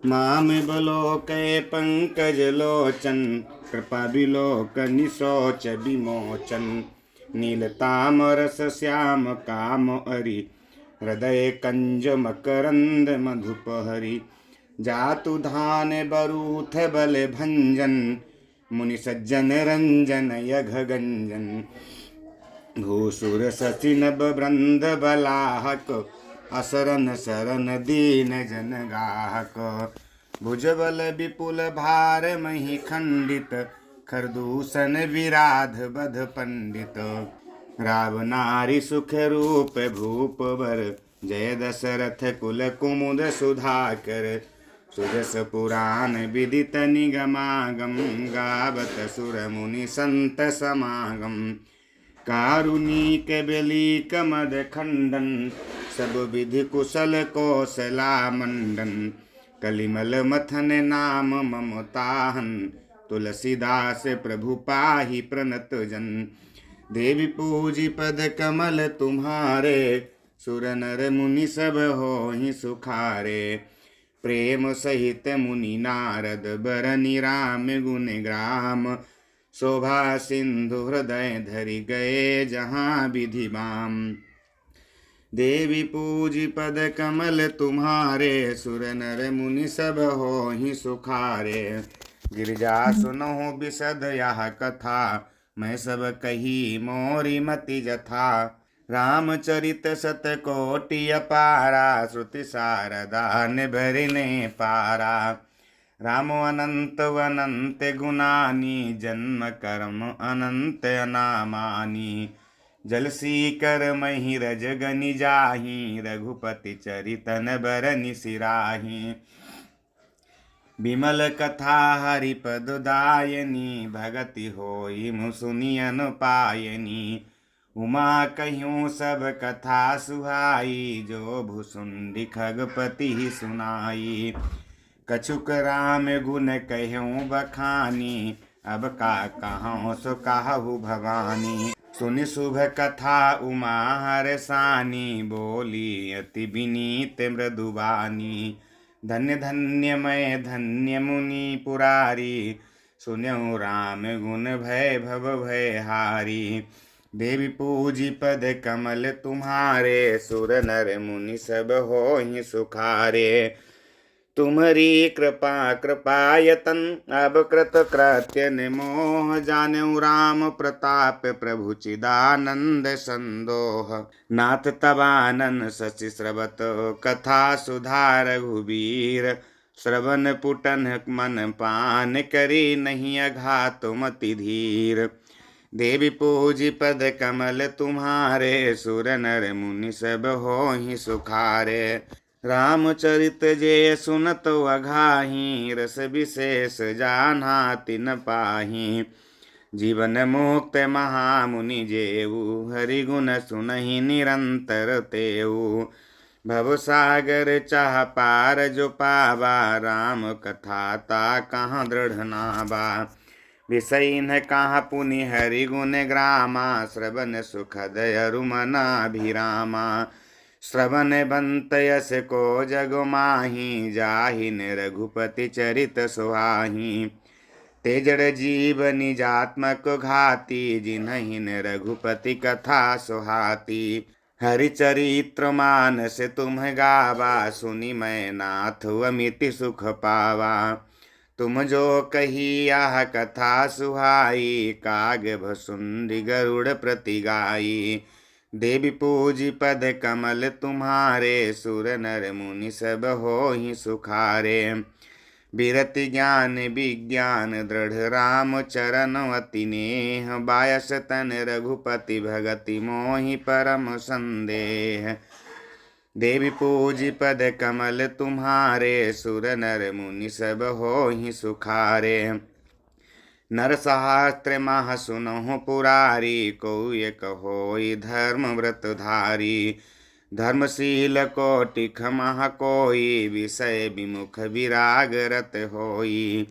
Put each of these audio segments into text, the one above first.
माम बलोकय पंकज लोचन कृपा बिलोकनि शोच विमोचन। नीलतामरस श्याम काम अरि हृदय कंज मकरंद मधुपहरि। जातु धान बरूथ बल भंजन मुनि सज्जन रंजन यघ गंजन। भूसुर शशि नभ वृंद बलाहक असरन सरन दीन जन गाहक। भुजबल विपुल भार मही खंडित खरदूषण विराध बध पंडित। रावनारी सुख रूप भूप वर जय दशरथ कुल कुमुद सुधाकर। सुजस पुराण विदित निगमागम गावत सुर मुनि संत समागम। कारुणिक बेलीक मद खंडन सब विधि कुशल कौशला मंडन। कलिमल मथन नाम ममताहन तुलसीदास प्रभु पाहि प्रणत जन। देवी पूजी पद कमल तुम्हारे सुर नर मुनि सब होहि सुखारे। प्रेम सहित मुनि नारद बरनि राम गुण ग्राम। शोभा सिंधु हृदय धरि गए जहाँ विधि बाम। देवी पूजी पद कमल तुम्हारे सुर नर मुनि सब होहि सुखारे। गिरिजा सुनहु बिशद यह कथा मैं सब कही मोरी मति जथा। रामचरित शतकोटि अपारा श्रुति शारदा निभरिने पारा। राम अनंत अनंत गुणानी जन्म कर्म अनंत अनामानी। जलसी कर मही रज गनि जाहि रघुपति चरितन बरनि सिराहि। बिमल कथा हरिपद दायनी भगति होई मुसुनि अनुपायनी। उमा कह्यूं सब कथा सुहाई जो भुसुंडी खगपति सुनाई। कछुक राम गुण कह्यूं बखानी अब का कहूँ सो कहु भवानी। सुनि शुभ कथा उमा हरसानी बोली अति विनीत मृदुबानी। धन्य धन्य मैं धन्य मुनि पुरारी सुन्यौ राम गुण भय भव भय हारी। देवी पूजी पद कमल तुम्हारे सुर नर मुनि सब होहि सुखारे। तुम्हारी कृपा कृपायतन अब कृत कृत्य निमोह। जानेउ राम प्रताप प्रभु चिदानंद संदोह। नाथ तबानन शशि स्रवत कथा सुधार रघुबीर। श्रवण पुटन मन पान करी नहीं अघात मति धीर। देवी पूजी पद कमल तुम्हारे सुर नर मुनि सब होहि सुखारे। रामचरित जे सुनत अघाहि रस विशेष जाना तिन पाहि। जीवन मुक्त महामुनि जेऊ हरि गुण सुनहि निरंतर तेऊ। भव सागर चाह पार जो पावा राम कथा ता कहाँ दृढ़ नावा। विषय न कहाँ पुनि हरि गुण ग्रामा श्रवण सुखद अरु मनाभिरामा। श्रवण बंत यस को जग माही जाहिन रघुपति चरित सुहाही। तेजड़ जीवनि जात्मक घाती जिन्हिन रघुपति कथा सुहाती। हरिचरित्र मानस तुम गावा सुनि मैं नाथ अमिति सुख पावा। तुम जो कही यह कथा सुहाई काग भसुंडी गरुड़ प्रति गाई। देवी पूजी पद कमल तुम्हारे सुर नर मुनि सब होहि सुखारे। बिरति ज्ञान विज्ञान दृढ़ राम चरण अति नेह। बायस तन रघुपति भगति मोहि परम संदेह। देवी पूजी पद कमल तुम्हारे सुर नर मुनि सब होहि सुखारे। नर सहस्त्र मह सुनहु पुरारी को एक होई धर्म व्रत धारी। धर्मशील कोटि खमह कोई विषय विमुख विराग रत होई।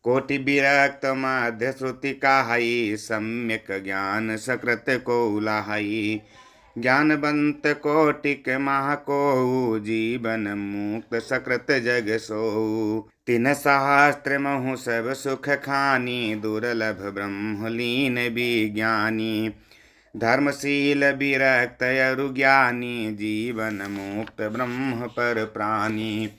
कोटि विरक्त मध्य श्रुति काहई सम्यक ज्ञान सकृत को लाहई। ज्ञानवंत कोटिक महाको, जीवन मुक्त सकृत जग सोऊ। तीन सहस्त्र महु सब सुख खानी, दुर्लभ ब्रह्मलीन विज्ञानी। धर्मशील विरक्त अरु ज्ञानी, जीवन मुक्त ब्रह्म पर प्राणी।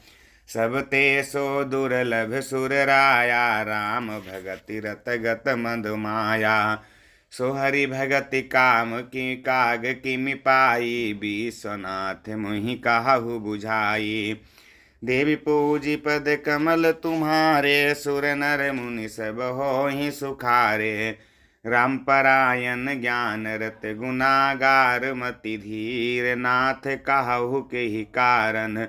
सब ते सो दुर्लभ सुर राया, राम भगति रत गत मधुमाया। सो हरि भगति काम की काग किमि पाई, विश्वनाथ मुहि काहू बुझाई। देवी पूजी पद कमल तुम्हारे, सुर नर मुनि सब होहि सुखारे। राम परायण ज्ञान रत गुनागार, मति धीर नाथ काहू के ही कारण।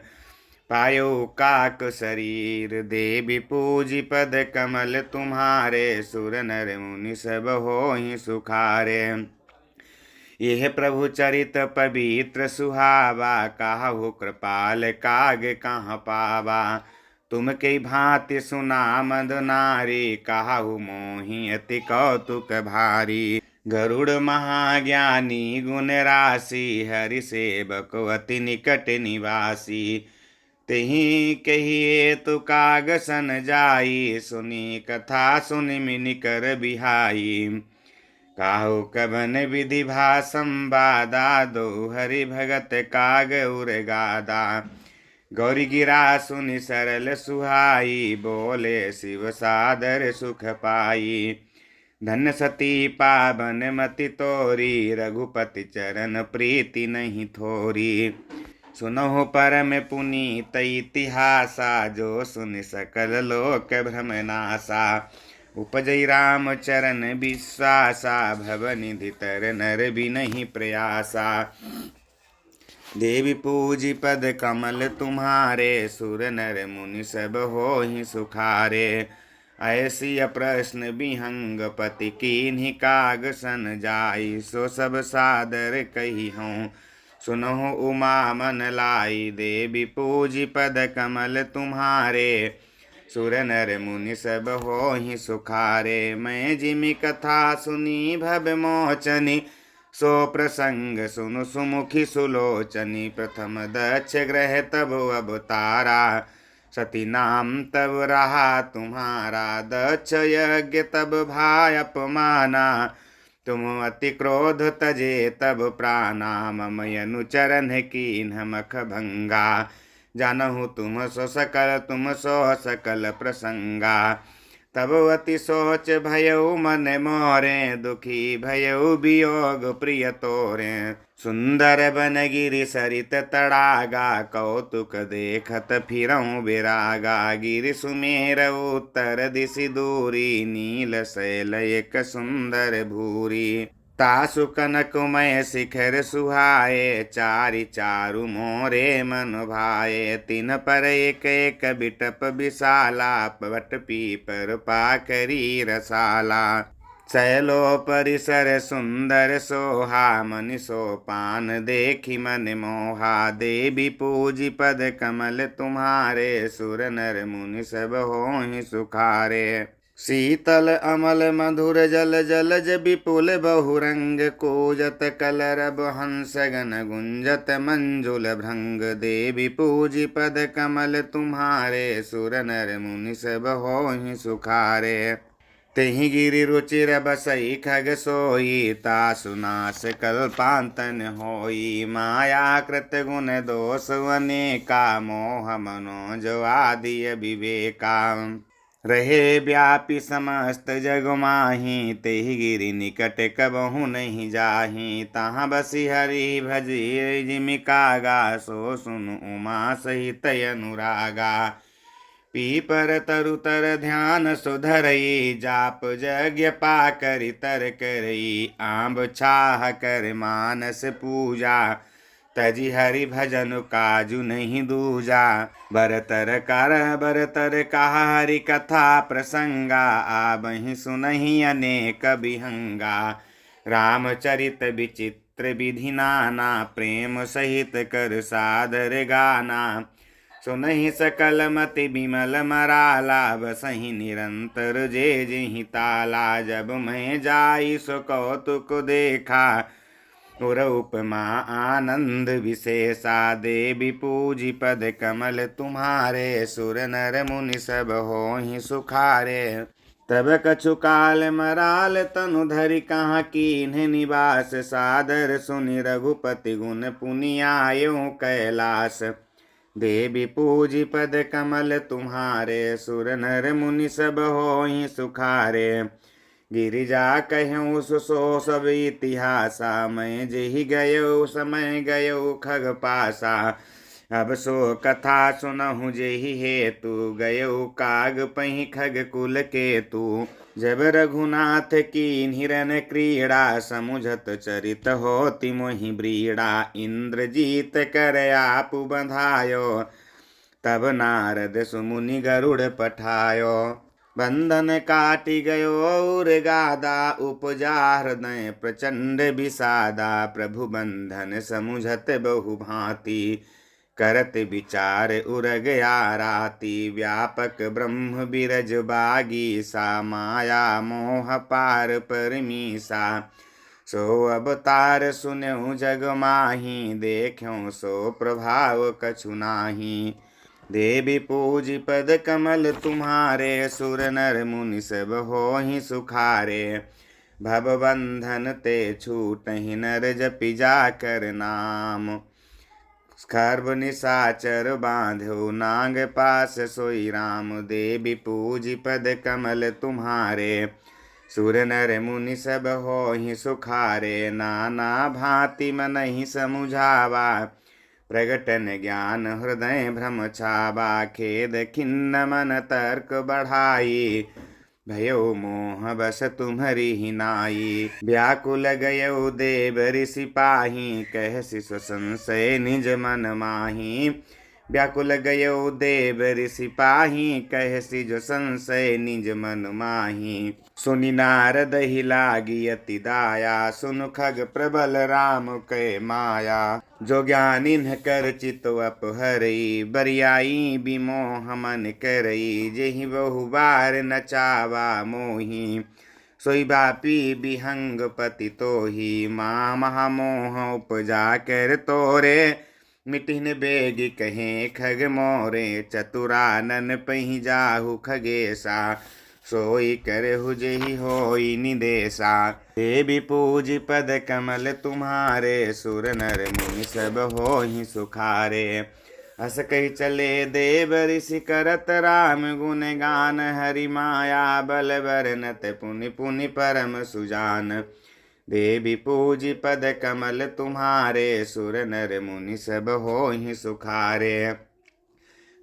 पायो काक शरीर, देवी पूजी पद कमल तुम्हारे। सुर नर मुनि सब होहि सुखारे। यह प्रभु चरित पवित्र सुहावा, काहू कृपाल काग कहाँ पावा। तुम के भांति सुना मद नारी, काहू मोहि अति कौतुक भारी। गरुड़ महाज्ञानी गुण राशि, हरि सेवक अति निकट निवासी। तेहि कहिए तु काग सन जाई, सुनी कथा सुनि मिनि कर बिहाई। काहू कबन विधि भा संवादा, दो हरि भगत काग उर गादा। गौरी गिरा सुनि सरल सुहाई, बोले शिव सादर सुख पाई। धन्य सती पावन मति तोरी, रघुपति चरण प्रीति नहीं थोरी। सुनहु परम पुनीत इतिहासा, जो सुनि सकल लोक भ्रम नासा। उपजई राम चरण विश्वासा, भव निधि तर नर बिनहि प्रयासा। देवी पूजी पद कमल तुम्हारे, सुर नर मुनि सब होहि सुखारे। ऐसी प्रश्न विहंग पति कीन्हि काग सन जाई, सो सब सादर कही हूँ सुनहु उमा मन लाई। देवी पूजी पद कमल तुम्हारे, सुर नर मुनि सब होहि सुखारे। मैं जिमि कथा सुनी भव मोचनी, सो प्रसंग सुनु सुमुखी सुलोचनी। प्रथम दक्ष ग्रह तब अवतारा, सती नाम तब रहा तुम्हारा। दक्ष यज्ञ तब भाय अपमाना, तुम अति क्रोध तजे तब प्राणा। मम अनुचरण कीन्ह मख भंगा, जानहु तुम सो सकल प्रसंगा। तब अति सोच भयउ मन मोरे, दुखी भयउ वियोग प्रिय तोरे। सुंदर बन गिरि सरित तड़ागा, कौतुक देखत फिरऊँ बिरागा। गिरि सुमेर उत्तर दिशि दूरी, नील शैल एक सुंदर भूरी। तासु कनकमय शिखर सुहाए, चारि चारु मोरे मन भाए। तीन पर एक एक बिटप विशाला, पट पीपर पाकरी रसाला। शैलो परिसर सुंदर सोहा, मनि सोपान देखी मन मोहा। देवी पूजी पद कमल तुम्हारे, सुर नर मुनि सब होहि सुखारे। शीतल अमल मधुर जल जलज विपुल बहुरंग, कूजत कलरब हंस गन गुंजत मंजुल भृंग। देवी पूजी पद कमल तुम्हारे, सुर नर मुनि सब होहि सुखारे। तेहि गिरि रुचिर बसई खग सोई, तासु नास कल्पांतन होई। माया कृत गुण दोष अनेका, मोह मनोज आदि विवेका। रहे व्यापी समस्त जग माही, तेहि गिरि निकट कबहु नहीं जाही। तहाँ बसी हरि भजी जिमि कागा, सो सुनु उमा सहित अनुरागा। पीपर तरु तर ध्यान सुधरई, जाप यज्ञ पाकरि तर करई। आंब छाह कर मानस पूजा, तजी हरि भजन काजु नहीं दूजा। बरतर कहा हरि कथा प्रसंगा, आबहि सुनहि अनेक विहंगा। रामचरित विचित्र विधि नाना, प्रेम सहित कर सादर गाना। सुनहि सकल मति बिमल मराला, बसहि निरंतर जे जिहि ताला। जब मैं जाई सो कौतुक देखा, और उपमा आनंद विशेषा। देवी पूजी पद कमल तुम्हारे, सुर नर मुनि सब होहि सुखारे। तब कछु काल मराल तनु धरि, कहाँ कीन्ह निवास सादर। सुनि रघुपति गुण पुनि आयो कैलास। देवी पूजी पद कमल तुम्हारे, सुर नर मुनि सब होहि सुखारे। गिरिजा कहूँ सो सब इतिहासा, मैं जेहि गयो समय गयो खग पासा। अब सो कथा सुनहु जेहि हेतु, गयो काग पहि खग कुल केतु। जब रघुनाथ की हिरन क्रीड़ा, समुझत चरित होति मोहि ब्रीड़ा। इंद्रजीत कर आपु बंधायो, तब नारद सुमुनि गरुड़ पठायो। बंधन काटि गयो और गादा, उपजा हृदय प्रचंड विषादा। प्रभु बंधन समुझत बहु भांति, करत विचार उरग आराती। व्यापक ब्रह्म बिरज बागी सा, माया मोह पार परमीसा। सो अवतार सुनहु जग माही, देखूं सो प्रभाव कछु नाही। देवी पूजी पद कमल तुम्हारे, सुर नर मुनि सब होहि सुखारे। भवबंधन ते छूटहि नर जपि जाकर नाम, खर्ब निशाचर बांधो नाग पास सोई राम। देवी पूजी पद कमल तुम्हारे, सुर नर मुनि सब होहि सुखारे। नाना भांति मनहि समुझावा, प्रगटन ज्ञान हृदय भ्रम छावा। खेद खिन्न मन तर्क बढ़ाई, भयो मोह बस तुम्हरी ही नाई। व्याकुल गयो देव ऋषि पाही, कहसि सो संशय निज मन माही। व्याकुल गयो देव ऋषि पाही, कहसि जो संशय निज मन माही। सुनि नारद ही लागी अति दाया, सुन खग प्रबल राम कै माया। जो ज्ञान इन्ह कर चित अपहरई, बरियाई बिमोह मन करई। जेहि बहु बार नचावा मोही, सोई बापी बिहंग पति तोही। माँ महामोह उपजा कर तोरे, मिटिन बेगी कहे खग मोरे। चतुरानन पहि जाहु खगेसा, सोई करहु जेहि होई निदेशा। देवी पूजी पद कमल तुम्हारे, सुर नर मुनि सब होहि सुखारे। हस कहि चले देव ऋषि करत राम गुण गान। हरि माया बल बरनत पुनि पुनि परम सुजान। देवी पूजी पद कमल तुम्हारे, सुर नर मुनि सब होहि सुखारे।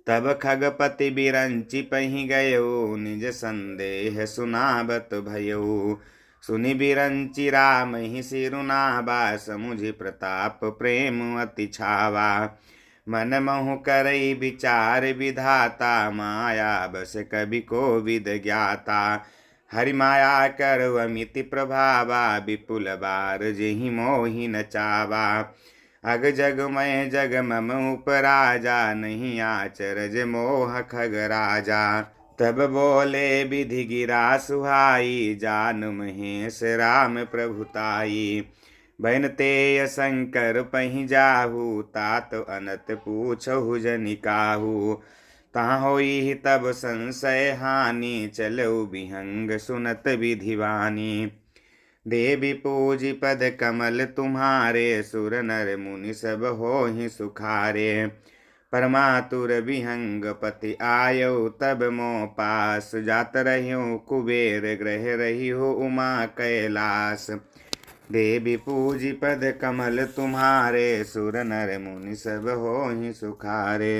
तब खगपति बिरंचि पहि गयो, निज संदेह सुनाबत भयो। सुनि बिरंचि राम ही सिरुनाबा, समुझि प्रताप प्रेम अति छावा। मन महु करई विचार विधाता, माया बस कवि को विद ज्ञाता। हरि माया करव अमिति प्रभावा, विपुल बार जेहि मोहि नचावा। अग जग मैं जग मम उपराजा, नहीं आचरज मोह खग राजा। तब बोले विधि गिरा सुहाई, जान महेश राम प्रभुताई। बन तेय शंकर पहि जाहु, तात अनत पूछहु जनिकाहु। तहाँ होई तब संशय हानि, चलऊ विहंग सुनत विधिवानी। देवी पूजी पद कमल तुम्हारे, सुर नर मुनि सब होहि सुखारे। परमातुर विहंग पति आयो, तब मोह पास। जात रहियो कुबेर ग्रह रहियो उमा कैलास। देवी पूजी पद कमल तुम्हारे, सुर नर मुनि सब होहि सुखारे।